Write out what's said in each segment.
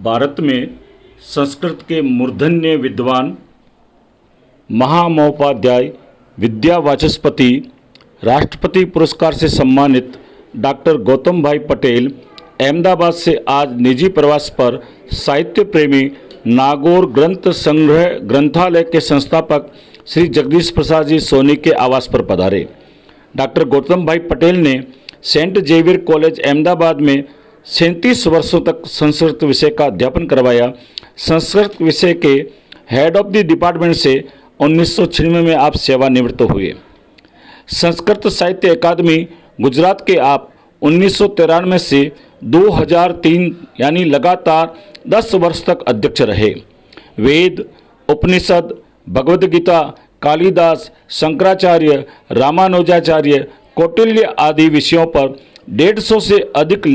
भारत में संस्कृत के मूर्धन्य विद्वान महामहोपाध्याय विद्या वाचस्पति राष्ट्रपति पुरस्कार से सम्मानित डॉक्टर गौतम भाई पटेल अहमदाबाद से आज निजी प्रवास पर साहित्य प्रेमी नागौर ग्रंथ संग्रह ग्रंथालय के संस्थापक श्री जगदीश प्रसाद जी सोनी के आवास पर पधारे। डॉक्टर गौतम भाई पटेल ने सेंट जेवियर कॉलेज अहमदाबाद में 37 वर्षों तक संस्कृत विषय का अध्यापन करवाया। संस्कृत विषय के हेड ऑफ द डिपार्टमेंट से 1996 में आप सेवानिवृत्त हुए। संस्कृत साहित्य अकादमी गुजरात के आप 1993 से 2003 यानी लगातार 10 वर्ष तक अध्यक्ष रहे। वेद, उपनिषद, भगवद गीता, कालिदास, शंकराचार्य, रामानुजाचार्य, कौटिल्य आदि विषयों पर 150 से अधिक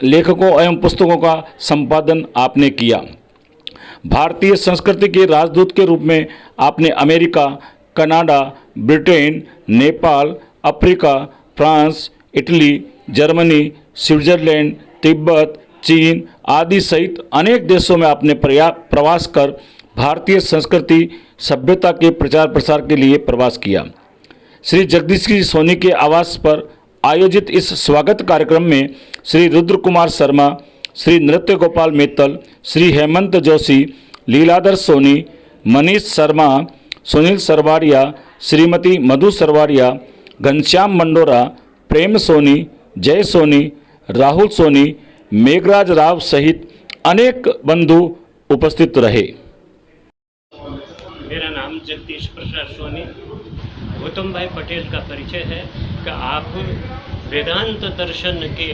लेखकों एवं पुस्तकों का संपादन आपने किया। भारतीय संस्कृति के राजदूत के रूप में आपने America, Canada, Britain, Nepal, Africa, France, Italy, Germany, Switzerland, Tibet, चीन आदि सहित अनेक देशों में आपने प्रवास कर भारतीय संस्कृति सभ्यता के प्रचार प्रसार के लिए प्रवास किया। श्री जगदीश जी सोनी के आवास पर आयोजित इस स्वागत कार्यक्रम में श्री रुद्र कुमार शर्मा, श्री नृत्य गोपाल मित्तल, श्री हेमंत जोशी, लीलाधर सोनी, मनीष शर्मा, सुनील सरवाड़िया, श्रीमती मधु सरवाड़िया, घनश्याम मंडोरा, प्रेम सोनी, जय सोनी, राहुल सोनी, मेघराज राव सहित अनेक बंधु उपस्थित रहे। मेरा नाम जगदीश प्रसाद सोनी। गौतम भाई पटेल का परिचय है कि आप वेदांत दर्शन के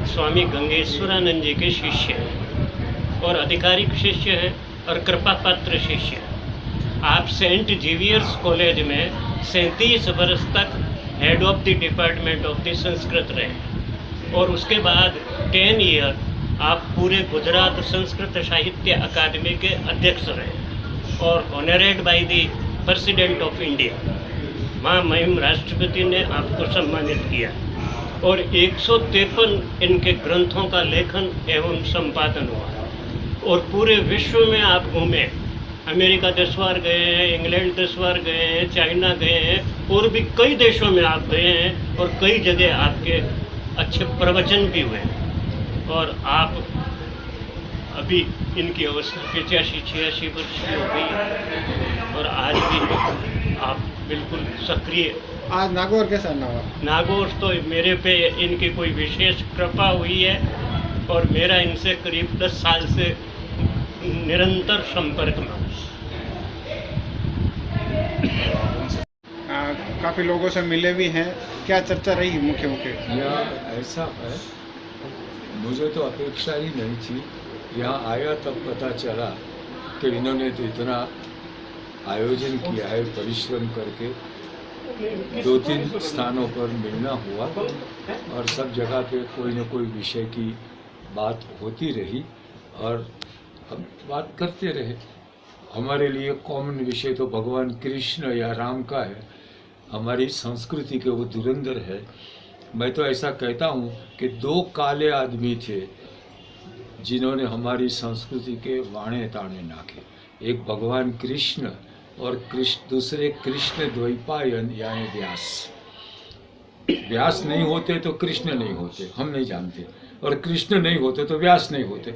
स्वामी गंगेश्वरानंद जी के शिष्य हैं और आधिकारिक शिष्य हैं और कृपा पात्र शिष्य हैं। आप सेंट जेवियर्स कॉलेज में 37 वर्ष तक head of the department of the Sanskrit रहे और उसके बाद 10 ईयर आप पूरे गुजरात संस्कृत साहित्य अकादमी के अध्यक्ष रहे और honoured by the president of India. महिम राष्ट्रपति ने आपको सम्मानित किया और 153 इनके ग्रंथों का लेखन एवं संपादन हुआ और पूरे विश्व में आप घूमे। अमेरिका 10 बार गए हैं, इंग्लैंड 10 बार गए हैं, चाइना गए हैं और भी कई देशों में आप गए हैं और कई जगह आपके अच्छे प्रवचन भी हुए और आप अभी इनकी अवस्था 85-86 वर्ष की हो गई और आज भी आप बिल्कुल सक्रिय। आज नागौर कैसा नागौर तो मेरे पे इनकी कोई विशेष कृपा हुई है और मेरा इनसे करीब 10 साल से निरंतर संपर्क में। काफ़ी लोगों से मिले भी हैं, क्या चर्चा रही मुख्य? यह ऐसा है, मुझे तो अपेक्षा ही नहीं थी। यहाँ आया तब पता चला कि इन्होंने तो इतना आयोजन किया है, परिश्रम करके 2-3 स्थानों पर मिलना हुआ और सब जगह पे कोई न कोई विषय की बात होती रही और हम बात करते रहे। हमारे लिए कॉमन विषय तो भगवान कृष्ण या राम का है, हमारी संस्कृति के वो धुरंधर है। मैं तो ऐसा कहता हूँ कि 2 काले आदमी थे जिन्होंने हमारी संस्कृति के वाणे ताणे नाखे। एक भगवान कृष्ण और दूसरे कृष्ण द्वैपायन यानी व्यास। व्यास नहीं होते तो कृष्ण नहीं होते, हम नहीं जानते, और कृष्ण नहीं होते तो व्यास नहीं होते।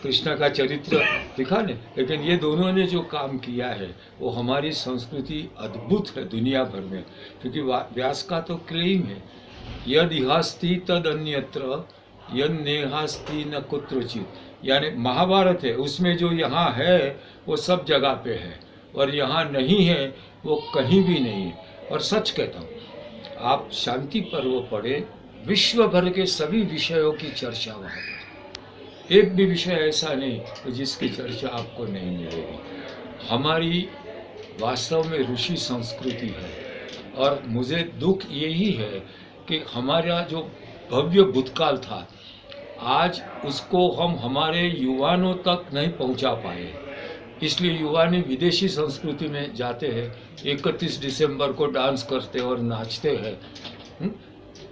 कृष्ण का चरित्र दिखा ने, लेकिन ये दोनों ने जो काम किया है वो हमारी संस्कृति अद्भुत है दुनिया भर में। क्योंकि व्यास का तो क्लेम है, यद इहास्ति तद अन्यत्र यद नेहास्ति न कुत्रचित। यानी महाभारत है, उसमें जो यहाँ है वो सब जगह पे है और यहाँ नहीं है वो कहीं भी नहीं है। और सच कहता हूँ, आप शांति पर्व पढ़े, विश्व भर के सभी विषयों की चर्चा वहाँ पर, एक भी विषय ऐसा नहीं जिसकी चर्चा आपको नहीं मिलेगी। हमारी वास्तव में ऋषि संस्कृति है और मुझे दुख यही है कि हमारा जो भव्य भूतकाल था, आज उसको हम हमारे युवाओं तक नहीं पहुंचा पाए। इसलिए युवा ने विदेशी संस्कृति में जाते हैं, 31 दिसंबर को डांस करते और नाचते हैं।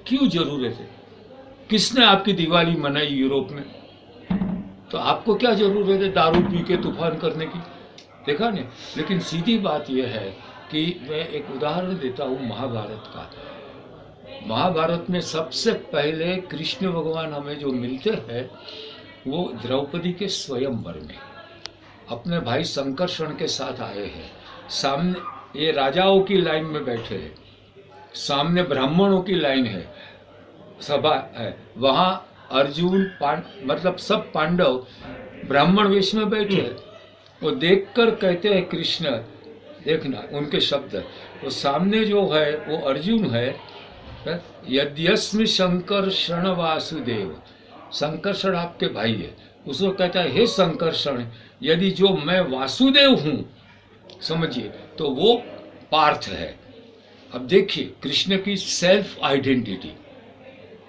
क्यों जरूरत है? किसने आपकी दिवाली मनाई यूरोप में? तो आपको क्या जरूरत है दारू पी के तूफान करने की? देखा नहीं? लेकिन सीधी बात यह है कि मैं एक उदाहरण देता हूँ महाभारत का। महाभारत में सबसे पहले कृष्ण भगवान हमें जो मिलते हैं वो द्रौपदी के स्वयंवर में अपने भाई संकर्षण के साथ आए हैं। सामने ये राजाओं की लाइन में बैठे हैं, सामने ब्राह्मणों की लाइन है, सभा है, वहाँ अर्जुन मतलब सब पांडव ब्राह्मण वेश में बैठे हैं। वो देखकर कहते हैं कृष्ण, देखना उनके शब्द, वो सामने जो है वो अर्जुन है, यद्यस्मि संकर्षण वासुदेव, संकर्षण आपके भाई है, उसको कहता है हे संकर्षण, यदि जो मैं वासुदेव हूँ समझिए तो वो पार्थ है। अब देखिए कृष्ण की सेल्फ आइडेंटिटी,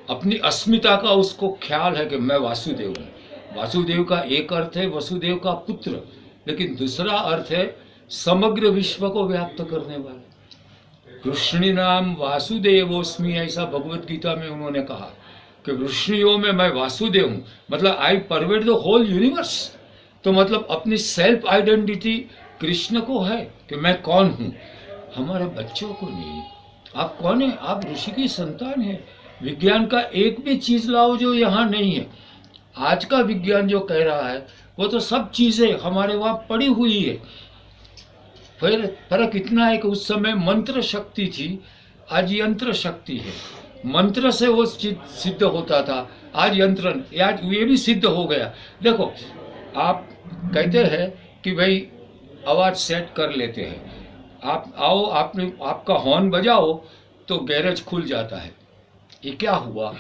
अपनी अस्मिता का उसको ख्याल है कि मैं वासुदेव हूँ। वासुदेव का एक अर्थ है वसुदेव का पुत्र, लेकिन दूसरा अर्थ है समग्र विश्व को व्याप्त करने वाला। कृष्ण नाम वासुदेवोस्मि, ऐसा भगवत गीता में उन्होंने कहा कि वृष्णियों में मैं वासुदेव हूँ, मतलब आई परवेड द होल यूनिवर्स। तो मतलब अपनी सेल्फ आइडेंटिटी कृष्ण को है कि मैं कौन हूँ, हमारे बच्चों को नहीं। आप कौन है? आप ऋषि की संतान है। विज्ञान का एक भी चीज लाओ जो यहाँ नहीं है। आज का विज्ञान जो कह रहा है वो तो सब चीजें हमारे वहाँ पड़ी हुई है। फिर फर्क इतना है कि उस समय मंत्र शक्ति थी, आज यंत्र शक्ति है। मंत्र से वो सिद्ध होता था, आज यंत्र, आज ये भी सिद्ध हो गया। देखो आप कहते हैं कि भाई आवाज सेट कर लेते हैं, आप आओ, आपका हॉर्न बजाओ तो गैरेज खुल जाता है। ये क्या हुआ?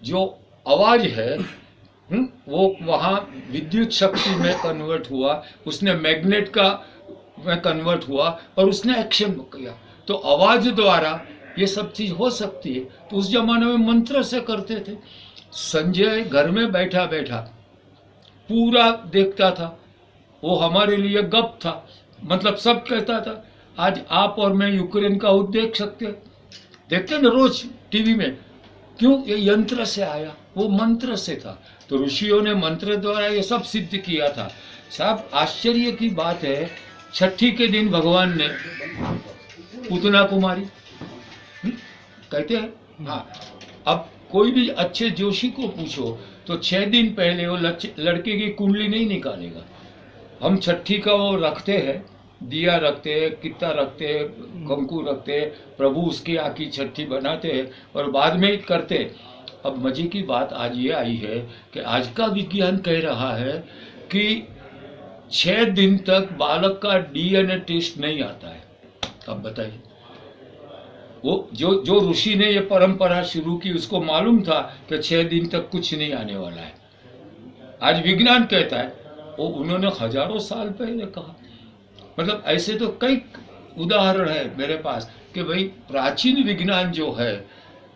जो आवाज है वो वहाँ विद्युत शक्ति में कन्वर्ट हुआ, उसने मैग्नेट का में कन्वर्ट हुआ और उसने एक्शन किया। तो आवाज द्वारा ये सब चीज हो सकती है। तो उस जमाने में मंत्र से करते थे। संजय घर में बैठा बैठा पूरा देखता था, वो हमारे लिए गप था, मतलब सब कहता था। आज आप और मैं यूक्रेन का युद्ध देख सकते, देखते ना रोज टीवी में। क्यों? ये यंत्र से आया, वो मंत्र से था। तो ऋषियों ने मंत्र द्वारा ये सब सिद्ध किया था। साहब आश्चर्य की बात है, छठी के दिन भगवान ने पूतना कुमारी कहते हैं। हाँ, अब कोई भी अच्छे जोशी को पूछो तो 6 दिन पहले वो लड़के की कुंडली नहीं निकालेगा। हम छठी का वो रखते हैं, दिया रखते हैं, कित्ता रखते हैं, कंकु रखते हैं, प्रभु उसकी आखी छठी बनाते हैं और बाद में करते हैं। अब मजे की बात आज ये आई है कि आज का विज्ञान कह रहा है कि 6 दिन तक बालक का डीएनए टेस्ट नहीं आता है। अब बताइए, वो जो ऋषि ने ये परंपरा शुरू की उसको मालूम था कि 6 दिन तक कुछ नहीं आने वाला है। आज विज्ञान कहता है, वो उन्होंने हजारों साल पहले कहा। मतलब ऐसे तो कई उदाहरण है मेरे पास कि भाई प्राचीन विज्ञान जो है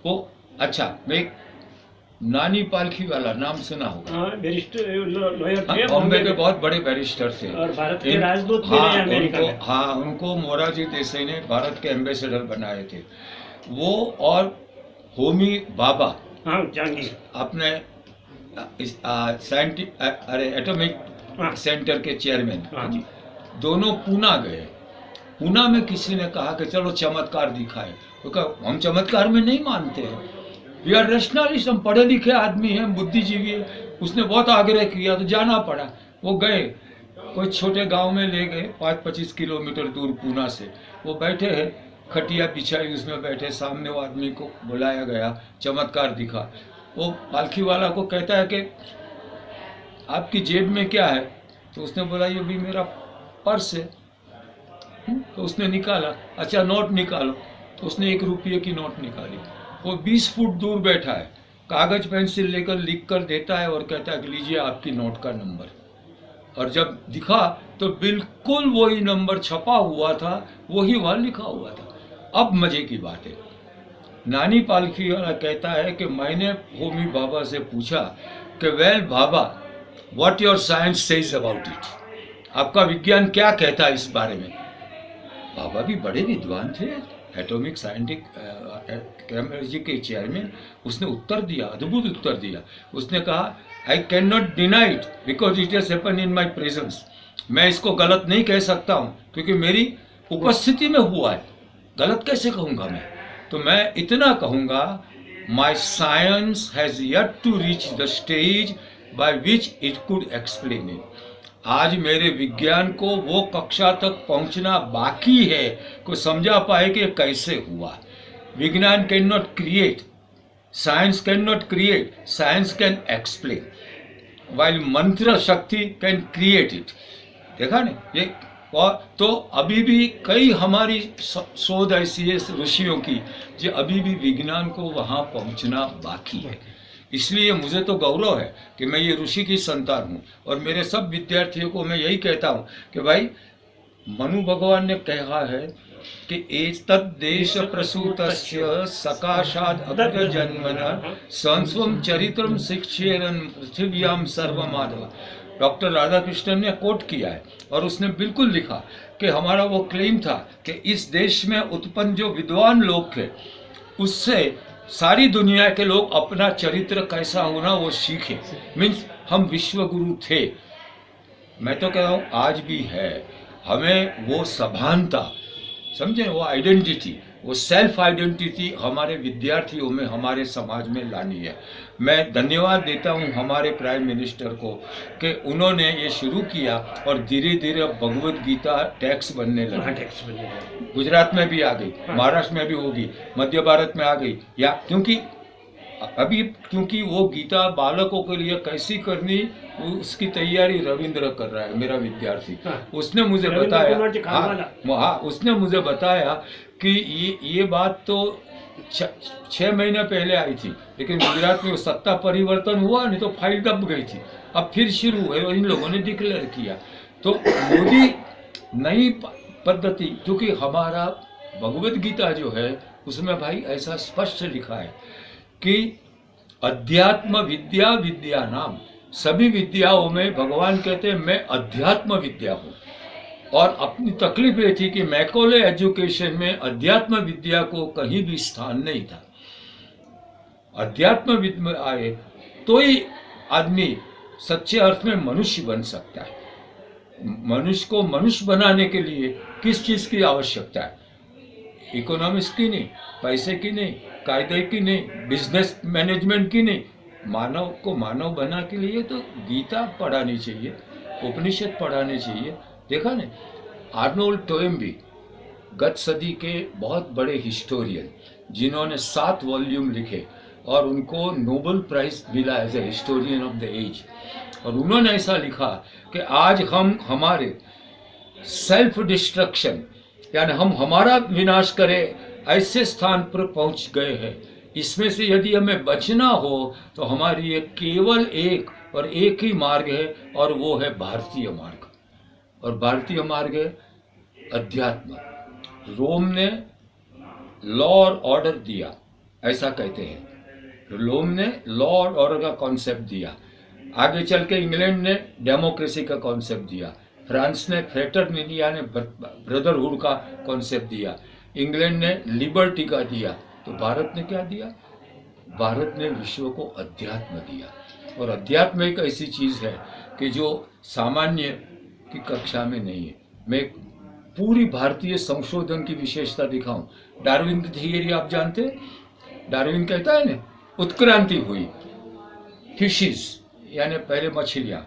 वो। अच्छा, मैं नानी पालखी वाला नाम सुना होगा, बॉम्बे के बहुत बड़े बैरिस्टर थे और भारत के राजदूत भी रहे अमेरिका में। हाँ, उनको मोरारजी देसाई ने भारत के एम्बेसडर बनाए थे वो। और होमी बाबा, हाँ जहांगीर, अपने एटॉमिक सेंटर के चेयरमैन, दोनों पूना गए। पूना में किसी ने कहा कि चलो चमत्कार दिखाए, तो कहा हम चमत्कार में नहीं मानते हैं, वी आर रैशनलिस्ट, हम पढ़े लिखे आदमी हैं, बुद्धिजीवी है। उसने बहुत आग्रह किया तो जाना पड़ा। वो गए, कोई छोटे गांव में ले गए 5-25 किलोमीटर दूर पूना से। वो बैठे हैं, खटिया बिछाई, उसमें बैठे, सामने वो आदमी को बुलाया गया, चमत्कार दिखा। वो पालखी वाला को कहता है कि आपकी जेब में क्या है? तो उसने बोला ये भी मेरा पर्स है। तो उसने निकाला, अच्छा नोट निकालो। तो उसने 1 रुपये की नोट निकाली। वो 20 फुट दूर बैठा है, कागज पेंसिल लेकर लिख कर देता है और कहता है कि लीजिए आपकी नोट का नंबर। और जब दिखा तो बिल्कुल वही नंबर छपा हुआ था, वही वहां लिखा हुआ था। अब मजे की बात है, नानी पालखी वाला कहता है कि मैंने होमी बाबा से पूछा कि well Baba, what your science says about it, आपका विज्ञान क्या कहता है इस बारे में? बाबा भी बड़े विद्वान थे, एटॉमिक साइंटिफिक केमिस्ट्री के चेयरमैन, उसने उत्तर दिया, अद्भुत उत्तर दिया। उसने कहा I can not deny it because it has happen in my presence. मैं इसको गलत नहीं कह सकता हूँ क्योंकि मेरी उपस्थिति में हुआ है, गलत कैसे कहूँगा मैं? तो मैं इतना कहूँगा, my science has yet to reach the stage by which it could explain it. आज मेरे विज्ञान को वो कक्षा तक पहुंचना बाकी है को समझा पाए कि कैसे हुआ। विज्ञान can not create, science can not create, science can explain, while मंत्र शक्ति कैन क्रिएट इट। देखा ना ये? और तो अभी भी कई हमारी शोध ऐसी है ऋषियों की जो अभी भी विज्ञान को वहाँ पहुँचना बाकी है। इसलिए मुझे तो गौरव है कि मैं ये ऋषि की संतान हूँ। और मेरे सब विद्यार्थियों को मैं यही कहता हूँ कि भाई, मनु भगवान ने कहा है कि एतद् देश प्रसूतस्य सकाशाद अग्रजन्मनः संस्वम चरित्रम शिक्षेरन पृथिव्याम सर्वमाधव। डॉक्टर राधाकृष्णन ने कोट किया है और उसने बिल्कुल लिखा कि हमारा वो क्लेम था कि इस देश में उत्पन्न जो विद्वान लोग थे उससे सारी दुनिया के लोग अपना चरित्र कैसा होना वो सीखे। मीन्स हम विश्वगुरु थे। मैं तो कह रहा हूँ आज भी है। हमें वो सभानता, समझे, वो आइडेंटिटी, वो सेल्फ आइडेंटिटी हमारे विद्यार्थियों में, हमारे समाज में लानी है। मैं धन्यवाद देता हूँ हमारे प्राइम मिनिस्टर को कि उन्होंने ये शुरू किया और धीरे धीरे भगवत गीता टैक्स बनने लगा। गुजरात में भी आ गई, महाराष्ट्र में भी होगी, मध्य भारत में आ गई। या क्योंकि वो गीता बालकों के लिए कैसी करनी उसकी तैयारी रविंद्र कर रहा है, मेरा विद्यार्थी। उसने मुझे बताया, हाँ, उसने मुझे बताया कि ये बात तो 6 महीने पहले आई थी, लेकिन गुजरात में सत्ता परिवर्तन हुआ नहीं तो फाइल दब गई थी। अब फिर शुरू हुए, इन लोगों ने डिक्लेयर किया। तो मोदी नई पद्धति, क्योंकि हमारा भगवत गीता जो है उसमें भाई ऐसा स्पष्ट लिखा है कि अध्यात्म विद्या विद्या नाम, सभी विद्याओं में भगवान कहते हैं मैं अध्यात्म विद्या हूँ। और अपनी तकलीफ ये थी कि मैकोले एजुकेशन में अध्यात्म विद्या को कहीं भी स्थान नहीं था। अध्यात्म विद्या आए तो ही आदमी सच्चे अर्थ में मनुष्य बन सकता है। मनुष्य को मनुष्य बनाने के लिए किस चीज़ की आवश्यकता है? इकोनॉमिक्स की नहीं, पैसे की नहीं, कायदे की नहीं, बिजनेस मैनेजमेंट की नहीं। मानव को मानव बना के लिए तो गीता पढ़ानी चाहिए, उपनिषद पढ़ाने चाहिए। देखा ने, आर्नोल्ड टोएम्बी गत सदी के बहुत बड़े हिस्टोरियन जिन्होंने 7 वॉल्यूम लिखे और उनको नोबेल प्राइज मिला as a historian of the age. और उन्होंने ऐसा लिखा कि आज हम हमारे सेल्फ डिस्ट्रक्शन, यानी हम हमारा विनाश करें ऐसे स्थान पर पहुंच गए हैं। इसमें से यदि हमें बचना हो तो हमारी ये केवल एक और एक ही मार्ग है और वो है भारतीय मार्ग। और भारतीय मार्ग है अध्यात्म। रोम ने लॉ और ऑर्डर दिया, ऐसा कहते हैं। रोम ने लॉ और ऑर्डर का कॉन्सेप्ट दिया। आगे चल के इंग्लैंड ने डेमोक्रेसी का कॉन्सेप्ट दिया। फ्रांस ने फ्रेटर्निटी यानी ब्रदरहुड का कॉन्सेप्ट दिया। इंग्लैंड ने लिबर्टी का दिया। तो भारत ने क्या दिया? भारत ने विश्व को अध्यात्म दिया। और अध्यात्म एक ऐसी चीज़ है कि जो सामान्य की कक्षा में नहीं है। मैं पूरी भारतीय संशोधन की विशेषता दिखाऊं। डार्विन की थियरी आप जानते हैं? डार्विन कहता है ना, उत्क्रांति हुई, फिशिस यानी पहले मछलियाँ,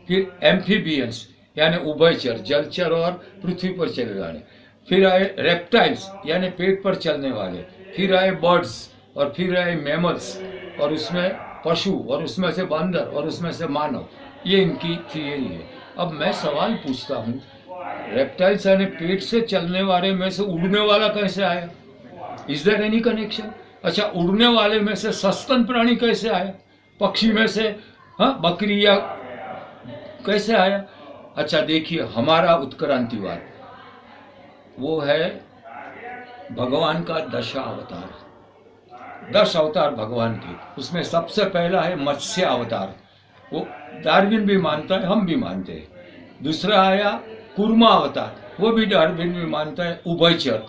फिर एम्फीबियंस यानी उभयचर, जलचर और पृथ्वी पर चले वाले, फिर आए रेप्टाइल्स यानी पेट पर चलने वाले, फिर आए बर्ड्स और फिर आए मैमल्स और उसमें पशु और उसमें से बंदर और उसमें से मानव। ये इनकी थियरी है। अब मैं सवाल पूछता हूँ, रेप्टाइल्स यानी पेट से चलने वाले में से उड़ने वाला कैसे आया? Is there any connection? अच्छा, उड़ने वाले में से सस्तन प्राणी कैसे आया? पक्षी में से बकरी या कैसे आया? अच्छा देखिए, हमारा उत्क्रांतिवाद वो है भगवान का 10 अवतार। 10 अवतार भगवान के, उसमें सबसे पहला है मत्स्य अवतार। वो डार्विन भी मानता है, हम भी मानते हैं। दूसरा आया कूर्मा अवतार, वो भी डार्विन भी मानता है, उभयचर।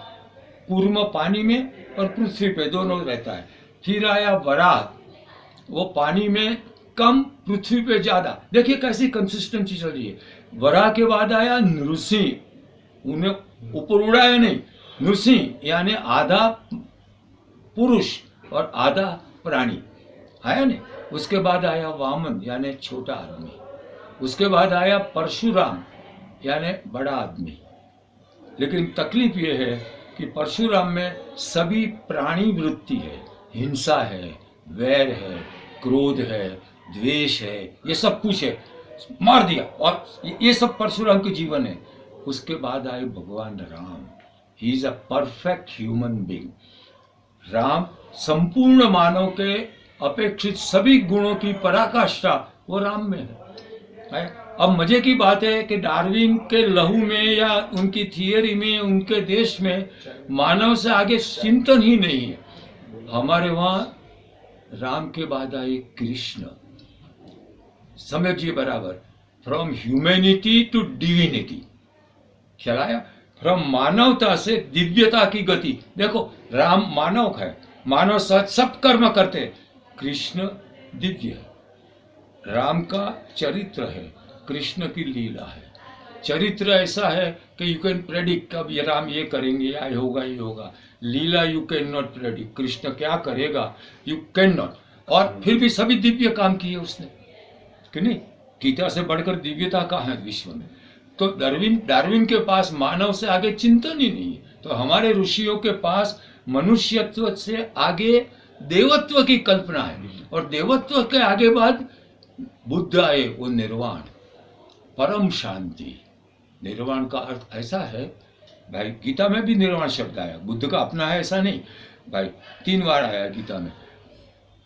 कूर्म पानी में और पृथ्वी पे दोनों रहता है। फिर आया वराह, वो पानी में कम, पृथ्वी पे ज्यादा। देखिए कैसी कंसिस्टेंसी चल रही है। वराह के बाद आया नृसिंह, उन्हें ऊपर उड़ाया नहीं, नृसिंह यानी आधा पुरुष और आधा प्राणी आया नहीं। उसके बाद आया वामन यानी छोटा आदमी। उसके बाद आया परशुराम यानी बड़ा आदमी। लेकिन तकलीफ ये है कि परशुराम में सभी प्राणी वृत्ति है, हिंसा है, वैर है, क्रोध है, द्वेष है, ये सब कुछ है, मार दिया। और ये सब परशुराम के जीवन है। उसके बाद आए भगवान Ram, he is a perfect human being. Ram संपूर्ण मानव के अपेक्षित सभी गुणों की पराकाष्ठा वो राम में है। अब मजे की बात है कि डार्विन के लहू में या उनकी थियरी में, उनके देश में मानव से आगे चिंतन ही नहीं है। हमारे वहां राम के बाद आए कृष्ण। समझिए बराबर, फ्रॉम ह्यूमैनिटी टू डिविनिटी चलाया, फ्रॉम मानवता से दिव्यता की गति। देखो राम मानव है, मानव सब कर्म करते, कृष्ण दिव्य है। राम का चरित्र है, कृष्ण की लीला है। चरित्र ऐसा है कि यू कैन प्रेडिक्ट कब ये राम ये करेंगे, या ये होगा ये होगा। लीला you can not predict, Krishna क्या करेगा यू कैन नॉट। और फिर भी सभी दिव्य काम किए उसने, कि नहीं? गीता से बढ़कर दिव्यता कहाँ है विश्व में? तो डार्विन के पास मानव से आगे चिंतन ही नहीं है। तो हमारे ऋषियों के पास मनुष्यत्व से आगे देवत्व की कल्पना है, और देवत्व के आगे बाद बुद्ध आए, वो निर्वाण, परम शांति। निर्वाण का अर्थ ऐसा है भाई, गीता में भी निर्वाण शब्द आया, बुद्ध का अपना है ऐसा नहीं भाई, 3 बार आया गीता में।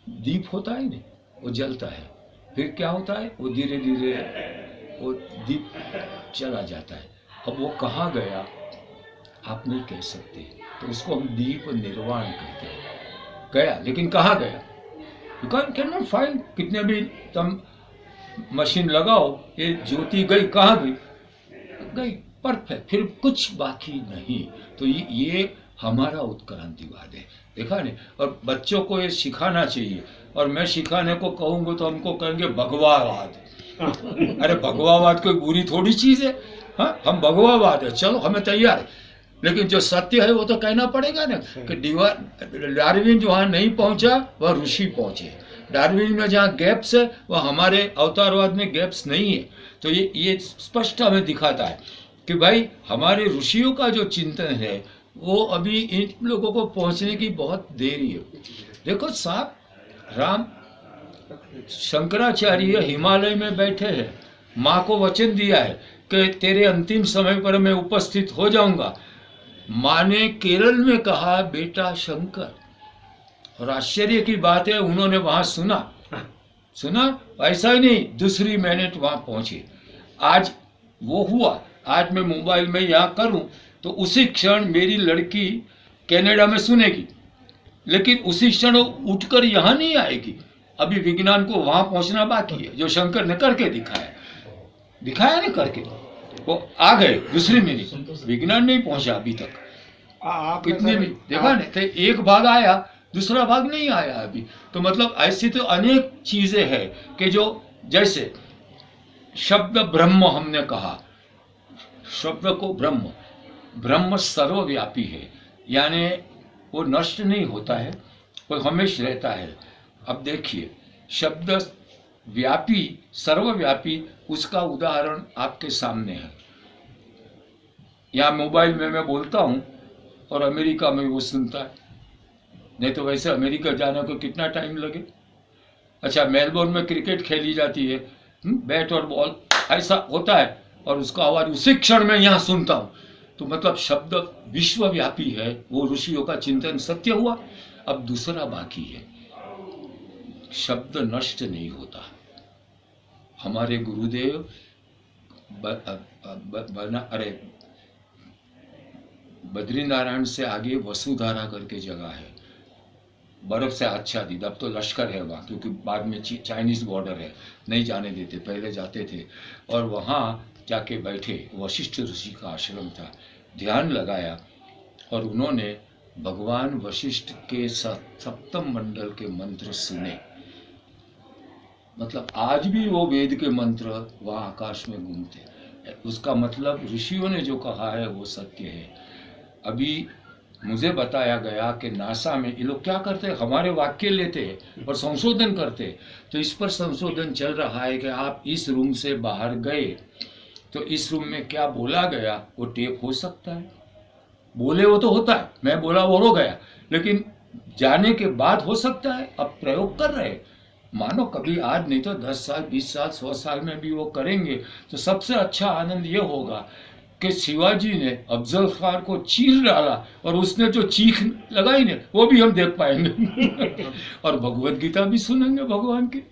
दीप होता है नहीं, वो जलता है, फिर क्या होता है, वो धीरे धीरे वो दीप चला जाता है। अब वो कहाँ गया आप नहीं कह सकते, तो उसको हम दीप निर्वाण कहते हैं। गया, लेकिन कहाँ गया? You can not find. कितने भी तुम मशीन लगाओ, ये ज्योति गई, कहाँ गई? गई, परफेक्ट, फिर कुछ बाकी नहीं। तो ये हमारा उत्क्रांतिवाद है, देखा नहीं? और बच्चों को ये सिखाना चाहिए, और मैं सिखाने को कहूँगा तो हमको कहेंगे भगवावाद। अरे भगवावाद कोई बुरी थोड़ी चीज है, हाँ हम भगवावाद है, चलो हमें तैयार है। लेकिन जो सत्य है वो तो कहना पड़ेगा ना, कि डार्विन जहाँ नहीं पहुंचा वह ऋषि पहुंचे। डार्विन में जहाँ गैप्स है वह हमारे अवतारवाद में गैप्स नहीं है। तो ये स्पष्ट हमें दिखाता है कि भाई हमारे ऋषियों का जो चिंतन है वो अभी इन लोगों को पहुंचने की बहुत देरी है। देखो साहब, राम शंकराचार्य हिमालय में बैठे हैं, माँ को वचन दिया है कि तेरे अंतिम समय पर मैं उपस्थित हो जाऊंगा। माँ ने केरल में कहा बेटा शंकर, और आश्चर्य की बात है उन्होंने वहां सुना ऐसा ही नहीं, दूसरी मिनट वहां पहुंचे। आज वो हुआ, आज मैं मोबाइल में यहाँ करूं तो उसी क्षण मेरी लड़की कनाडा में सुनेगी, लेकिन उसी क्षण उठकर यहाँ नहीं आएगी। अभी विज्ञान को वहां पहुंचना बाकी है, जो शंकर ने करके दिखाया नहीं करके, वो आ गए दूसरी मिनट। विज्ञान नहीं पहुंचा अभी तक, कितने भी देखा नहीं, तो एक भाग आया, दूसरा भाग नहीं आया अभी। तो मतलब ऐसी तो अनेक चीजें हैं कि जो, जैसे शब्द ब्रह्म हमने कहा, शब्द को ब्रह्म सर्वव्यापी है, यानी वो नष्ट नहीं होता है, वो हमेशा रहता है। अब देखिए शब्द व्यापी, सर्वव्यापी, उसका उदाहरण आपके सामने है। यहाँ मोबाइल में मैं बोलता हूँ और अमेरिका में वो सुनता है, नहीं तो वैसे अमेरिका जाने को कितना टाइम लगे। अच्छा, मेलबोर्न में क्रिकेट खेली जाती है, बैट और बॉल ऐसा होता है, और उसका आवाज उसी क्षण में यहाँ सुनता हूँ। तो मतलब शब्द विश्वव्यापी है, वो ऋषियों का चिंतन सत्य हुआ। अब दूसरा बाकी है, शब्द नष्ट नहीं होता। हमारे गुरुदेव बद्रीनारायण से आगे वसुधारा करके जगह है, बर्फ से आच्छादित। अब तो लश्कर है वहाँ, क्योंकि बाद में चाइनीज बॉर्डर है, नहीं जाने देते, पहले जाते थे। और वहाँ जाके बैठे, वशिष्ठ ऋषि का आश्रम था, ध्यान लगाया, और उन्होंने भगवान वशिष्ठ के सप्तम मंडल के मंत्र सुने। मतलब आज भी वो वेद के मंत्र वहाँ आकाश में घूमते हैं। उसका मतलब ऋषियों ने जो कहा है वो सत्य है। अभी मुझे बताया गया कि नासा में ये लोग क्या करते हैं, हमारे वाक्य लेते हैं और संशोधन करते हैं। तो इस पर संशोधन चल रहा है कि आप इस रूम से बाहर गए तो इस रूम में क्या बोला गया वो टेप हो सकता है। बोले वो तो होता है, मैं बोला वो हो गया, लेकिन जाने के बाद हो सकता है। अब प्रयोग कर रहे हैं, मानो कभी आज नहीं तो 10 साल 20 साल 100 साल में भी वो करेंगे तो सबसे अच्छा आनंद ये होगा कि शिवाजी ने अफजल खान को चीर डाला और उसने जो चीख लगाई ने वो भी हम देख पाएंगे और भगवत गीता भी सुनेंगे भगवान की।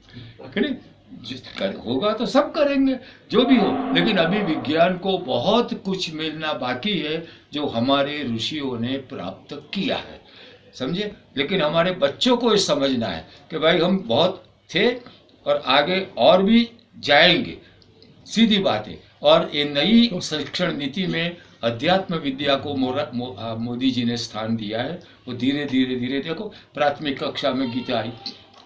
होगा तो सब करेंगे जो भी हो, लेकिन अभी विज्ञान को बहुत कुछ मिलना बाकी है जो हमारे ऋषियों ने प्राप्त किया है, समझे। लेकिन हमारे बच्चों को ये समझना है कि भाई हम बहुत थे और आगे और भी जाएंगे, सीधी बात है। और ये नई शिक्षण नीति में अध्यात्म विद्या को मोदी जी ने स्थान दिया है। वो धीरे धीरे धीरे देखो, प्राथमिक कक्षा में गीता आई,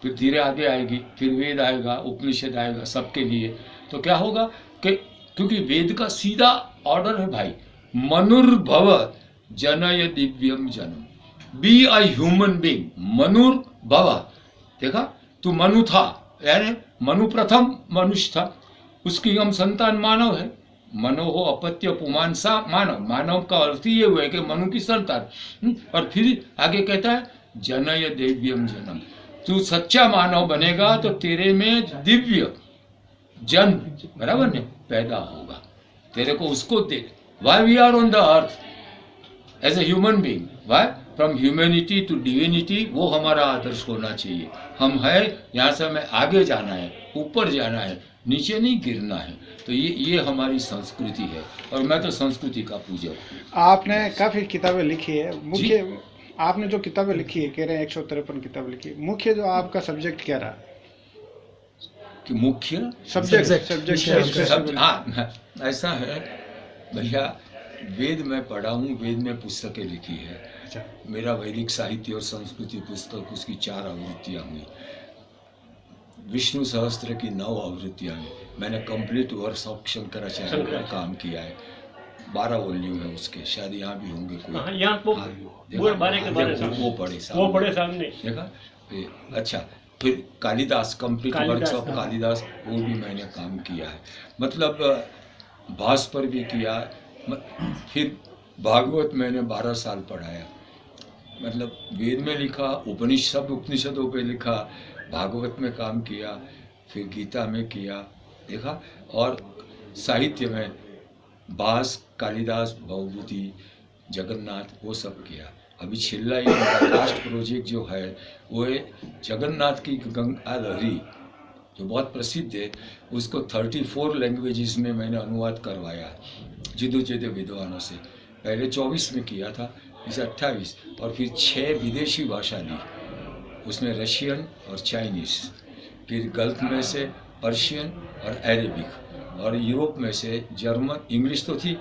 फिर धीरे आगे आएगी, फिर वेद आएगा, उपनिषद आएगा, सबके लिए। तो क्या होगा कि क्योंकि वेद का सीधा ऑर्डर है भाई, मनुर्भव जनय दिव्यम जनम, बी अ ह्यूमन बीइंग, मनुर्भव। देखा, तू मनु था, यानी मनु प्रथम मनुष्य था, उसकी हम संतान मानव है। मनो हो अपत्य पुमान सा मानव, मानव का अर्थ ये हुआ है कि मनु की संतान। और फिर आगे कहता है जनय दिव्यम जनम, तू सच्चा मानव बनेगा तो तेरे में दिव्य जन, बराबर ने, पैदा होगा। तेरे को उसको दे। Why we are on the earth as a human being, why from humanity to divinity, वो हमारा आदर्श होना चाहिए। हम है यहाँ से हमें आगे जाना है, ऊपर जाना है, नीचे नहीं गिरना है। तो ये हमारी संस्कृति है और मैं तो संस्कृति का पूजक हूँ। आपने काफ़ी किताबें लिखी है, मुख्य आपने जो किताबें लिखी है, कह रहे हैं 153 किताबें लिखी है, मुख्य जो आपका सब्जेक्ट क्या रहा? कि मुख्य सब्जेक्ट हाँ, ऐसा है भैया, वेद में पढ़ा हूँ, वेद में पुस्तकें लिखी है। अच्छा। मेरा वैदिक साहित्य और संस्कृति पुस्तक, उसकी 4 आवृत्तियाँ हुई। विष्णु सहस्त्र की 9 आवृत्तियाँ हैं। मैंने कंप्लीट वर्क्स ऑफ शंकराचार्य का काम किया है, 12 वॉल्यूम है उसके, शायद यहाँ भी होंगे कोई। यहाँ वो पढ़े सामने देखा। अच्छा, फिर Kalidas, complete works of Kalidas, वो भी मैंने काम किया है। मतलब भास पर भी किया। फिर भागवत मैंने 12 साल पढ़ाया। मतलब वेद में लिखा, उपनिषदों पे लिखा, भागवत में काम किया, फिर गीता में किया, देखा। और साहित्य में भास, कालिदास, भवभूति, जगन्नाथ, वो सब किया। अभी छिल्ला ये लास्ट प्रोजेक्ट जो है वो है जगन्नाथ की गंगा लहरी, जो बहुत प्रसिद्ध है। उसको 34 लैंग्वेजेस में मैंने अनुवाद करवाया जुदे विद्वानों से। पहले 24 में किया था, इसे 28, और फिर 6 विदेशी भाषा ली, उसमें रशियन और चाइनीज़, फिर गल्फ में से पर्शियन और अरेबिक, और यूरोप में से जर्मन, इंग्लिश तो थी,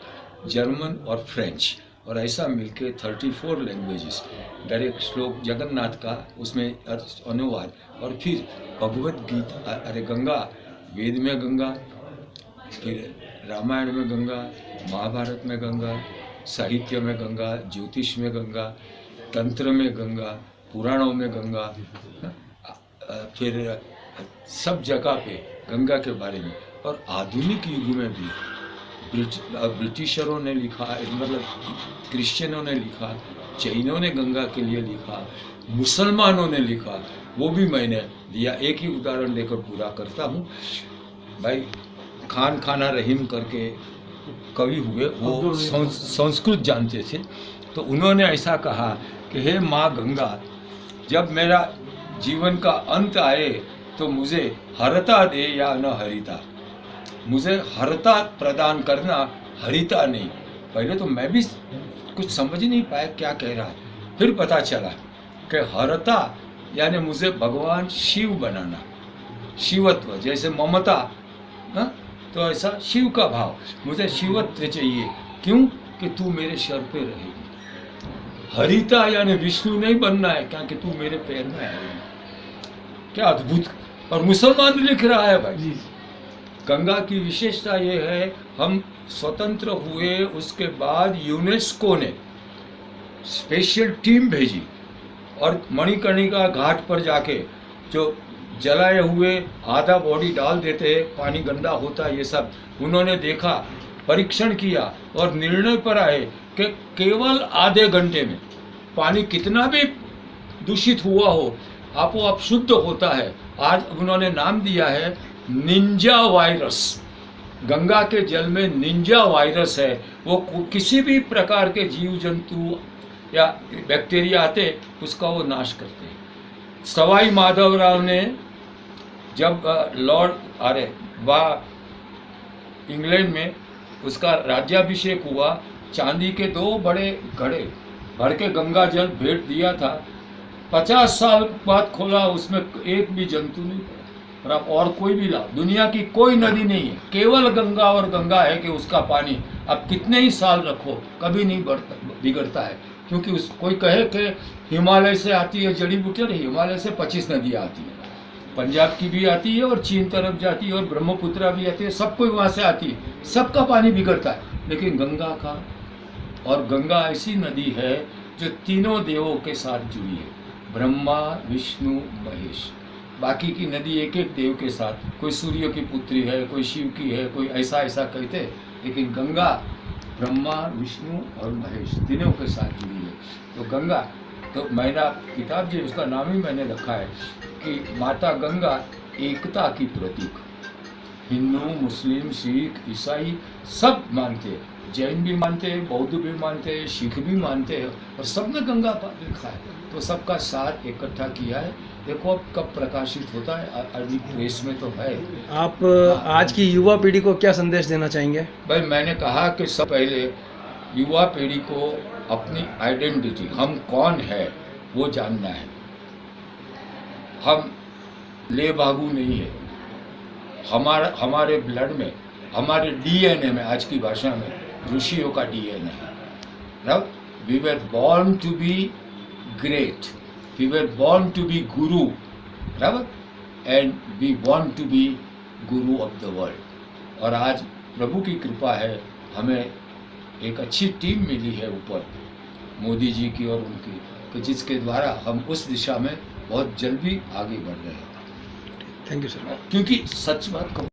जर्मन और फ्रेंच, और ऐसा मिलके 34 लैंग्वेजेस। डायरेक्ट श्लोक जगन्नाथ का उसमें अनुवाद, और फिर भगवत गीता, अरे गंगा, वेद में गंगा, फिर रामायण में गंगा, महाभारत में गंगा, साहित्य में गंगा, ज्योतिष में गंगा, तंत्र में गंगा, पुराणों में गंगा, फिर सब जगह पे गंगा के बारे में। और आधुनिक युग में भी ब्रिटिशरों ने लिखा, मतलब क्रिश्चियनों ने लिखा, जैनों ने गंगा के लिए लिखा, मुसलमानों ने लिखा, वो भी मैंने दिया। एक ही उदाहरण देकर पूरा करता हूँ भाई। खान खाना रहीम करके कवि हुए, वो संस्कृत जानते थे, तो उन्होंने ऐसा कहा कि हे माँ गंगा, जब मेरा जीवन का अंत आए तो मुझे हरता दे या न हरिता, मुझे हरता प्रदान करना, हरिता नहीं। पहले तो मैं भी कुछ समझ नहीं पाया क्या कह रहा है, फिर पता चला कि हरता यानी मुझे भगवान शिव बनाना, शिवत्व, जैसे ममता, तो ऐसा शिव का भाव, मुझे शिवत्व चाहिए। क्यों? कि तू मेरे सर पे रहेगी। हरिता यानी विष्णु नहीं बनना है, क्या कि तू मेरे पैर में है। क्या अद्भुत। और मुसलमान लिख रहा है भाई। गंगा की विशेषता ये है, हम स्वतंत्र हुए उसके बाद यूनेस्को ने स्पेशल टीम भेजी और मणिकर्णिका घाट पर जाके जो जलाए हुए आधा बॉडी डाल देते हैं, पानी गंदा होता है, ये सब उन्होंने देखा, परीक्षण किया और निर्णय पर आए कि केवल आधे घंटे में पानी कितना भी दूषित हुआ हो आपो आप शुद्ध होता है। आज उन्होंने नाम दिया है निंजा वायरस। गंगा के जल में निंजा वायरस है, वो किसी भी प्रकार के जीव जंतु या बैक्टीरिया आते उसका वो नाश करते हैं। सवाई माधवराव ने जब इंग्लैंड में उसका राज्याभिषेक हुआ, चांदी के 2 बड़े घड़े भर के गंगा जल भेंट दिया था। 50 साल बाद खोला, उसमें एक भी जंतु नहीं पड़ा। और आप और कोई भी लाओ, दुनिया की कोई नदी नहीं है, केवल गंगा और गंगा है कि उसका पानी आप कितने ही साल रखो कभी नहीं बिगड़ता है। क्योंकि कोई कहे कि हिमालय से आती है जड़ी बूटियाँ, हिमालय से 25 नदियाँ आती है, पंजाब की भी आती है और चीन तरफ जाती है और ब्रह्मपुत्रा भी आती है, सब कोई वहाँ से आती है, सबका पानी बिगड़ता है। लेकिन गंगा का, और गंगा ऐसी नदी है जो तीनों देवों के साथ जुड़ी है, ब्रह्मा विष्णु महेश। बाकी की नदी एक एक देव के साथ, कोई सूर्य की पुत्री है, कोई शिव की है, कोई ऐसा ऐसा कहते, लेकिन गंगा ब्रह्मा विष्णु और महेश तीनों के साथ जुड़ी है। तो गंगा, तो मेरा किताब जो उसका नाम ही मैंने रखा है कि माता गंगा एकता की प्रतीक। हिंदू मुस्लिम सिख ईसाई सब मानते हैं, जैन भी मानते हैं, बौद्ध भी मानते हैं, सिख भी मानते हैं, और सबने गंगा पर लिखा है। तो सबका सार इकट्ठा किया है। देखो अब कब प्रकाशित होता है, अभी प्रेस में तो है। आप आज की युवा पीढ़ी को क्या संदेश देना चाहेंगे? भाई मैंने कहा कि सब पहले युवा पीढ़ी को अपनी आइडेंटिटी, हम कौन है वो जानना है। हम ले भागू नहीं है, हमारे ब्लड में, हमारे डीएनए में, आज की भाषा में ऋषियों का डीएनए है। Right, we were born to be great, we were born to be guru, right, and we want to be guru of the world. और आज प्रभु की कृपा है, हमें एक अच्छी टीम मिली है ऊपर, मोदी जी की और उनकी, कि जिसके द्वारा हम उस दिशा में बहुत जल्दी आगे बढ़ रहे हैं। Thank you sir. क्योंकि सच बात